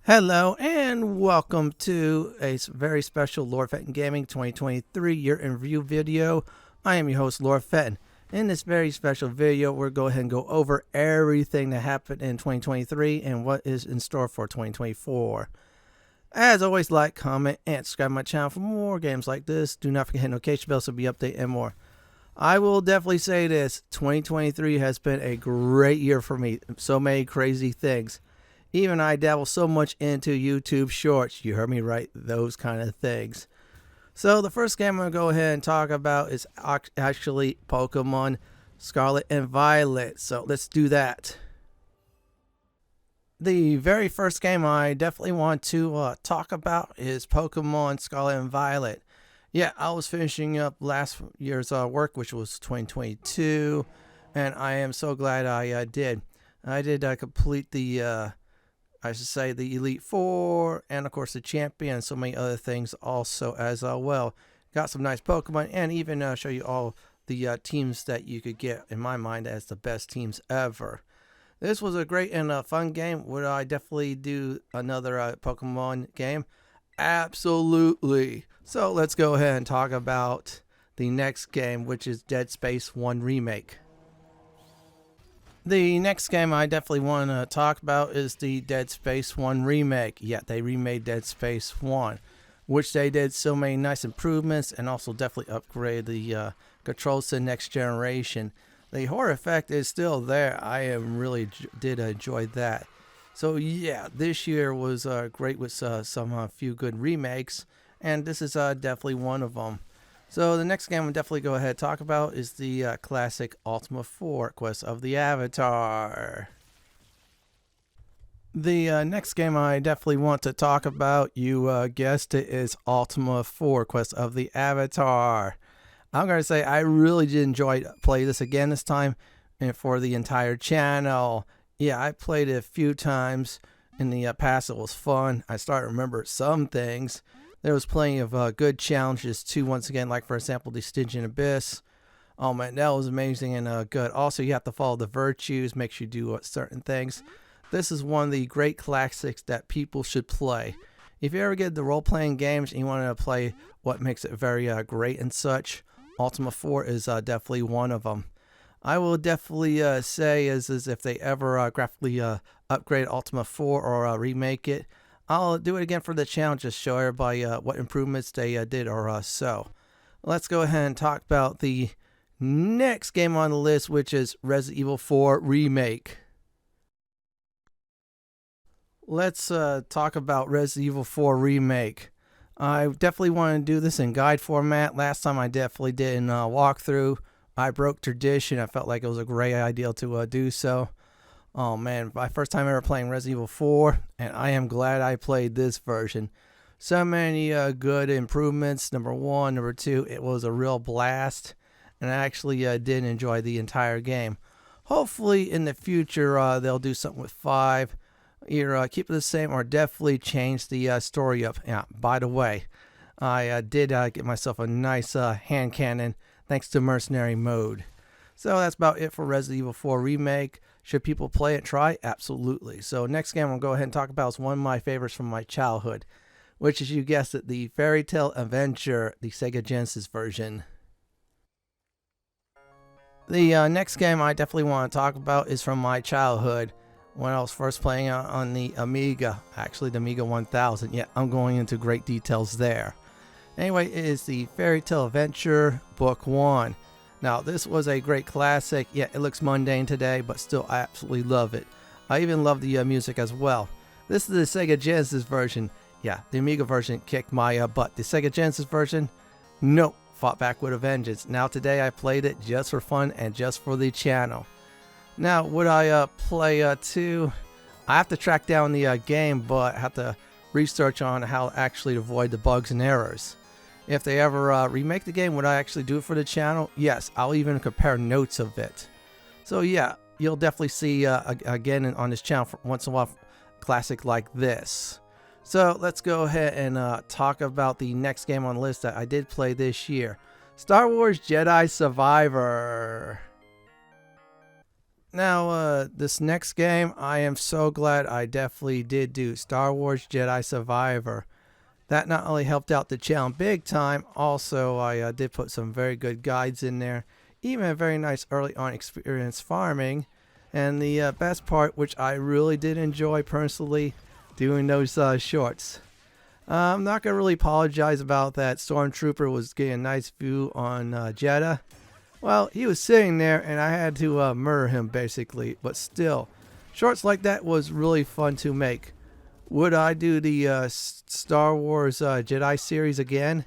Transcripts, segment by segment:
Hello and welcome to a very special Lord Fenton Gaming 2023 year in review video. I am your host Lord Fenton. In this very special video, we're going to go ahead and go over everything that happened in 2023 and what is in store for 2024. As always, like, comment, and subscribe to my channel for more games like this. Do not forget to hit the notification bell so be updated and more. I will definitely say this, 2023 has been a great year for me. So many crazy things. Even I dabble so much into YouTube shorts. You heard me right, those kind of things. So the first game I'm going to go ahead and talk about is actually Pokemon Scarlet and Violet. So let's do that. The very first game I definitely want to talk about is Pokemon Scarlet and Violet. Yeah, I was finishing up last year's work, which was 2022, and I am so glad I did. I did complete the I should say the Elite Four, and of course the Champion, and so many other things also as well. Got some nice Pokemon, and even show you all the teams that you could get, in my mind, as the best teams ever. This was a great and fun game. Would I definitely do another Pokemon game? Absolutely. So let's go ahead and talk about the next game, which is Dead Space 1 Remake. The next game I definitely want to talk about is the Dead Space 1 Remake. Yeah, they remade Dead Space 1, which they did so many nice improvements and also definitely upgraded the controls to the next generation. The horror effect is still there. I am really did enjoy that. So yeah, this year was great with some few good remakes, and this is definitely one of them. So the next game we'll definitely go ahead and talk about is the classic Ultima IV Quest of the Avatar. The next game I definitely want to talk about, you guessed it, is Ultima IV Quest of the Avatar. I'm going to say I really did enjoy play this again this time and for the entire channel. Yeah, I played it a few times in the past. It was fun. I started to remember some things. There was plenty of good challenges too, once again, like for example the Stygian Abyss. Oh man, that was amazing and good. Also, you have to follow the virtues, make sure you do certain things. This is one of the great classics that people should play. If you ever get the role-playing games and you want to play what makes it very great and such, Ultima 4 is definitely one of them. I will definitely say is if they ever graphically upgrade Ultima 4 or remake it, I'll do it again for the channel, just show everybody what improvements they did or so. Let's go ahead and talk about the next game on the list, which is Resident Evil 4 Remake. Let's talk about Resident Evil 4 Remake. I definitely want to do this in guide format. Last time I definitely did in walkthrough. I broke tradition. I felt like it was a great idea to do so. Oh man, my first time ever playing Resident Evil 4, and I am glad I played this version. So many good improvements. Number one, number two, it was a real blast, and I actually did enjoy the entire game. Hopefully in the future they'll do something with 5. Either keep it the same or definitely change the story up. Yeah, by the way, I did get myself a nice hand cannon thanks to Mercenary mode. So that's about it for Resident Evil 4 Remake. Should people play it? Try? Absolutely. So next game I'll go ahead and talk about is one of my favorites from my childhood, which is, you guessed it, the Fairy Tale Adventure, the Sega Genesis version. The next game I definitely want to talk about is from my childhood, when I was first playing on the Amiga, actually the Amiga 1000. Yeah, I'm going into great details there. Anyway, it is the Fairy Tale Adventure Book 1. Now, this was a great classic. Yeah, it looks mundane today, but still I absolutely love it. I even love the music as well. This is the Sega Genesis version. Yeah, the Amiga version kicked my butt. The Sega Genesis version, nope, fought back with a vengeance. Now today I played it just for fun and just for the channel. Now, would I play 2? I have to track down the game, but I have to research on how actually to avoid the bugs and errors. If they ever remake the game, would I actually do it for the channel? Yes, I'll even compare notes of it. So yeah, you'll definitely see again on this channel once in a while classic like this. So let's go ahead and talk about the next game on the list that I did play this year. Star Wars Jedi Survivor. Now, this next game, I am so glad I definitely did do Star Wars Jedi Survivor. That not only helped out the channel big time, also I did put some very good guides in there. Even a very nice early on experience farming. And the best part, which I really did enjoy personally, doing those shorts. I'm not going to really apologize about that. Stormtrooper was getting a nice view on Jeddah. Well, he was sitting there and I had to murder him basically. But still, shorts like that was really fun to make. Would I do the Star Wars Jedi series again?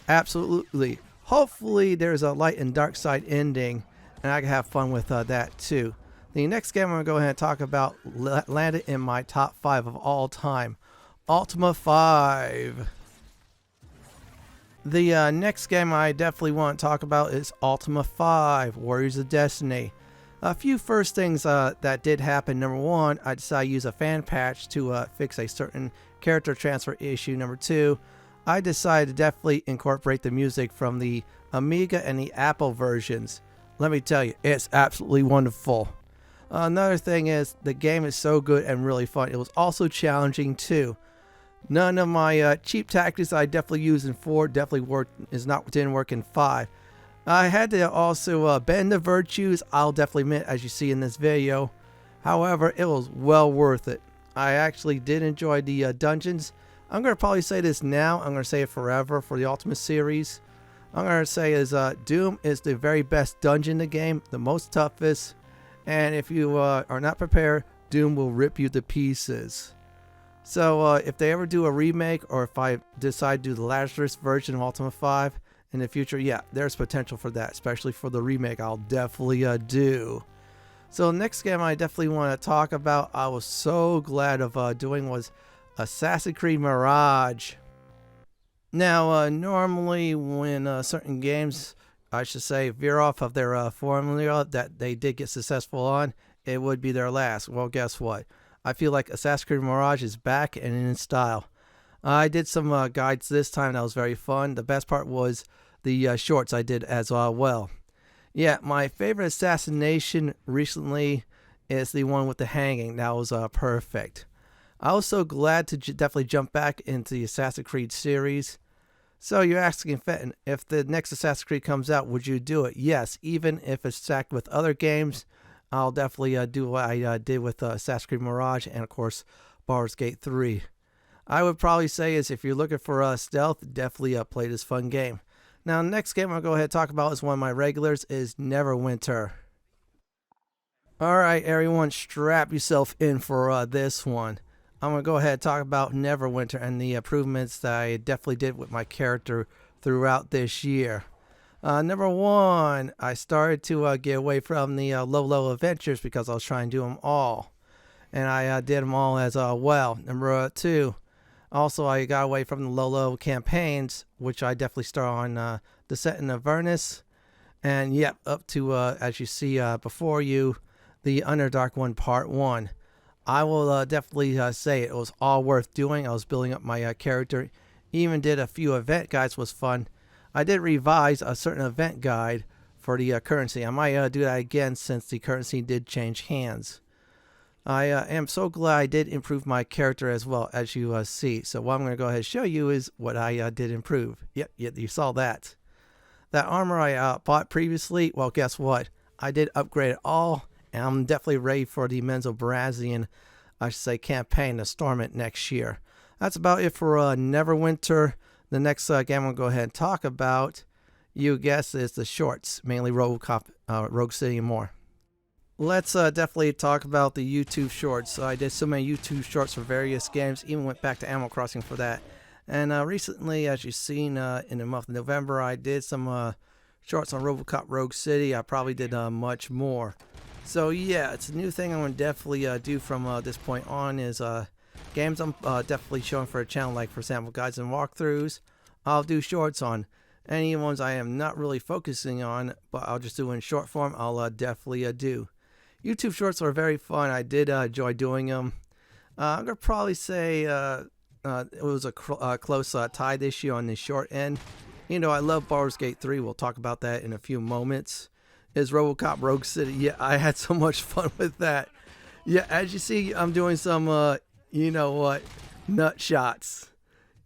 Absolutely. Hopefully there's a light and dark side ending and I can have fun with that too. The next game I'm going to go ahead and talk about landed in my top 5 of all time. Ultima V. The next game I definitely want to talk about is Ultima V, Warriors of Destiny. A few first things that did happen. Number 1, I decided to use a fan patch to fix a certain character transfer issue. Number 2, I decided to definitely incorporate the music from the Amiga and the Apple versions. Let me tell you, it's absolutely wonderful. Another thing is, the game is so good and really fun. It was also challenging too. None of my cheap tactics I definitely used in 4 definitely didn't work in 5. I had to also bend the virtues, I'll definitely admit, as you see in this video. However, it was well worth it. I actually did enjoy the dungeons. I'm going to probably say this now, I'm going to say it forever for the Ultimate series. I'm going to say is Doom is the very best dungeon in the game, the most toughest. And if you are not prepared, Doom will rip you to pieces. So if they ever do a remake, or if I decide to do the Lazarus version of Ultima V in the future, yeah, there's potential for that, especially for the remake. I'll definitely do. So the next game I definitely want to talk about, I was so glad of doing, was Assassin's Creed Mirage. Now, normally when certain games, I should say, veer off of their formula that they did get successful on, it would be their last. Well, guess what? I feel like Assassin's Creed Mirage is back and in style. I did some guides this time that was very fun. The best part was the shorts I did as well. Yeah, my favorite assassination recently is the one with the hanging. That was perfect. I was so glad to definitely jump back into the Assassin's Creed series. So you're asking, Fenton, if the next Assassin's Creed comes out, would you do it? Yes, even if it's stacked with other games, I'll definitely do what I did with Assassin's Creed Mirage and, of course, Bards Gate 3. I would probably say is if you're looking for stealth, definitely play this fun game. Now, the next game I'll go ahead and talk about is one of my regulars, is Neverwinter. Alright, everyone, strap yourself in for this one. I'm going to go ahead and talk about Neverwinter and the improvements that I definitely did with my character throughout this year. Number 1, I started to get away from the low adventures because I was trying to do them all. And I did them all as well. Number 2, also I got away from the low campaigns, which I definitely start on Descent in Avernus. And yep, up to, as you see before you, the Underdark one, Part 1. I will definitely say it was all worth doing. I was building up my character. Even did a few event guides, was fun. I did revise a certain event guide for the currency. I might do that again since the currency did change hands. I am so glad I did improve my character as well, as you see. So what I'm going to go ahead and show you is what I did improve. Yep, you saw that. That armor I bought previously, well, guess what? I did upgrade it all, and I'm definitely ready for the Menzo Barazian, I should say, campaign to storm it next year. That's about it for Neverwinter. The next game I'm going to go ahead and talk about, you guess, is the shorts, mainly Rogue City and more. Let's definitely talk about the YouTube shorts. I did so many YouTube shorts for various games, even went back to Animal Crossing for that. And recently, as you've seen in the month of November, I did some shorts on RoboCop Rogue City. I probably did much more. So yeah, it's a new thing I'm going to definitely do from this point on is games I'm definitely showing for a channel, like for example guides and walkthroughs. I'll do shorts on. Any ones I am not really focusing on, but I'll just do in short form, I'll definitely do. YouTube shorts are very fun. I did enjoy doing them. I'm going to probably say it was a close tie this year on the short end. You know, I love Bards Gate 3. We'll talk about that in a few moments. is RoboCop Rogue City. Yeah, I had so much fun with that. Yeah, as you see, I'm doing some, you know what, nut shots.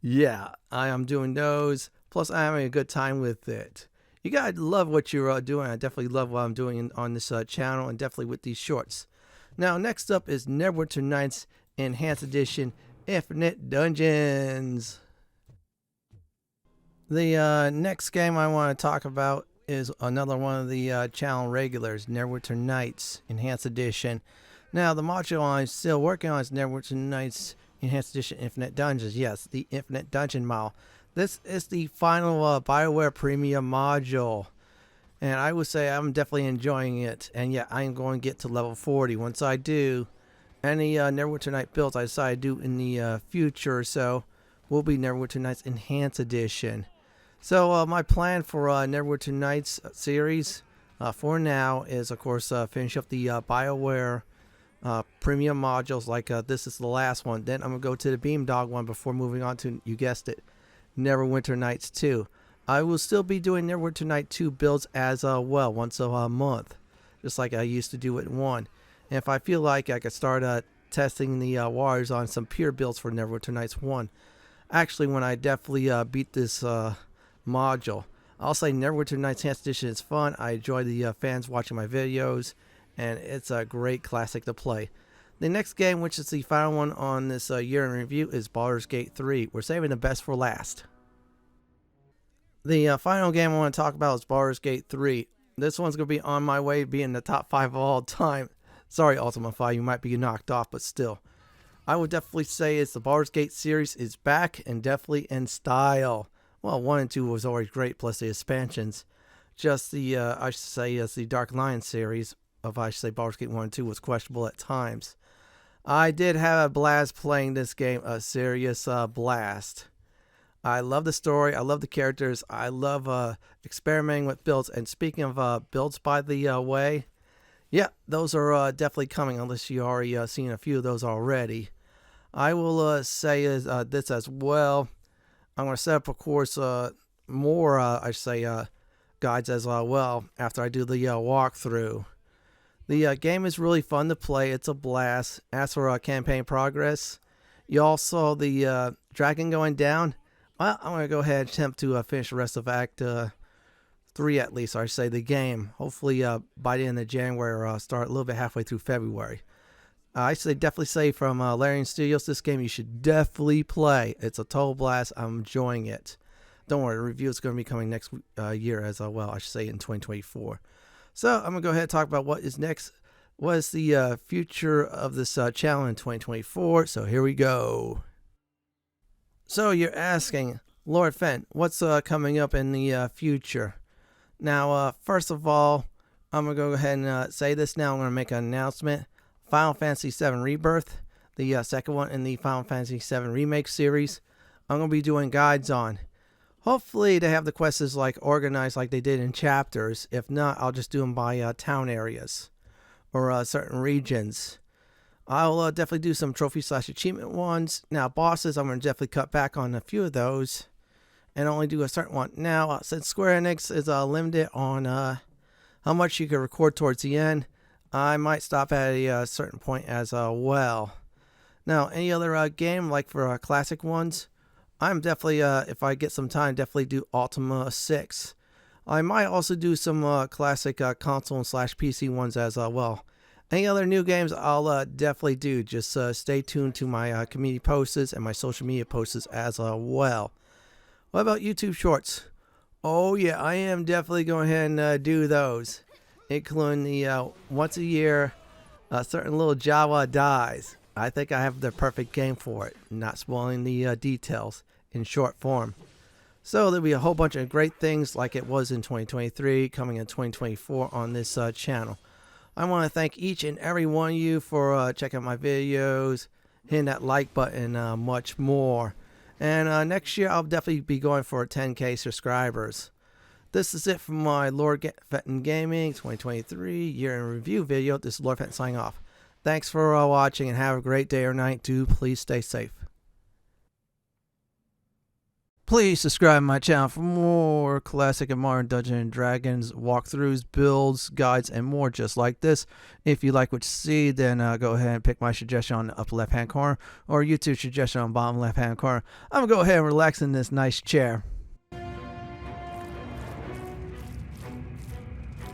Yeah, I am doing those. Plus, I'm having a good time with it. You guys love what you're doing. I definitely love what I'm doing on this channel, and definitely with these shorts. Now, next up is Neverwinter Nights Enhanced Edition Infinite Dungeons. The next game I want to talk about is another one of the channel regulars, Neverwinter Nights Enhanced Edition. Now, the module I'm still working on is Neverwinter Nights Enhanced Edition Infinite Dungeons. Yes, the Infinite Dungeon model. This is the final BioWare Premium module. And I would say I'm definitely enjoying it. And yeah, I'm going to get to level 40. Once I do, any Neverwinter Night builds I decide to do in the future or so will be Neverwinter Nights Enhanced Edition. So my plan for Neverwinter Nights series for now is, of course, finish up the BioWare premium modules, like this is the last one. Then I'm going to go to the Beamdog one before moving on to, you guessed it, Neverwinter Nights 2. I will still be doing Neverwinter Night 2 builds as well, once a month, just like I used to do it 1. And if I feel like I could start testing the waters on some pure builds for Neverwinter Nights 1. Actually, when I definitely beat this module. I'll say Neverwinter Nights Enhanced Edition is fun. I enjoy the fans watching my videos, and it's a great classic to play. The next game, which is the final one on this year in review, is Bards Gate 3. We're saving the best for last. The final game I want to talk about is Bards Gate 3. This one's going to be on my way being the top 5 of all time. Sorry, Ultima V, you might be knocked off, but still. I would definitely say it's the Bards Gate series is back, and definitely in style. Well, 1 and 2 was always great, plus the expansions. Just the, I should say, the Dark Lion series of, I should say, Bards Gate 1 and 2 was questionable at times. I did have a blast playing this game, a serious blast. I love the story, I love the characters, I love experimenting with builds. And speaking of builds, by the way, yeah, those are definitely coming, unless you already seen a few of those already. I will say this as well. I'm going to set up, of course, more, I say, guides as well after I do the walkthrough. The game is really fun to play. It's a blast. As for campaign progress, you all saw the dragon going down. Well, I'm going to go ahead and attempt to finish the rest of Act 3 at least, or I say the game. Hopefully by the end of January, or start a little bit halfway through February. I say definitely say from Larian Studios, this game you should definitely play. It's a total blast. I'm enjoying it. Don't worry, the review is going to be coming next year as well. I should say in 2024. So I'm going to go ahead and talk about what is next. What is the future of this channel in 2024? So here we go. So you're asking, Lord Fenton, what's coming up in the future? Now, first of all, I'm going to go ahead and say this now. I'm going to make an announcement. Final Fantasy VII Rebirth, the second one in the Final Fantasy VII Remake series, I'm going to be doing guides on. Hopefully they have the quests like organized like they did in chapters. If not, I'll just do them by town areas or certain regions. I'll definitely do some trophy/achievement ones. Now bosses, I'm going to definitely cut back on a few of those and only do a certain one. Now, since Square Enix is limited on how much you can record towards the end, I might stop at a certain point as well. Now, any other game, like for classic ones, I'm definitely, if I get some time, definitely do Ultima 6. I might also do some classic console/PC ones as well. Any other new games, I'll definitely do. Just stay tuned to my community posts and my social media posts as well. What about YouTube Shorts? Oh yeah, I am definitely going ahead and do those, including the once a year certain little Java dies. I think I have the perfect game for it, not spoiling the details in short form. So there'll be a whole bunch of great things like it was in 2023 coming in 2024 on this channel. I want to thank each and every one of you for checking out my videos, hitting that like button, much more. And next year I'll definitely be going for 10K subscribers. This is it from my Lord Fenton Gaming 2023 year in review video. This is Lord Fenton signing off. Thanks for watching and have a great day or night. Do please stay safe. Please subscribe to my channel for more classic and modern Dungeons and Dragons walkthroughs, builds, guides, and more just like this. If you like what you see, then go ahead and pick my suggestion on the upper left-hand corner or YouTube suggestion on the bottom left-hand corner. I'm going to go ahead and relax in this nice chair.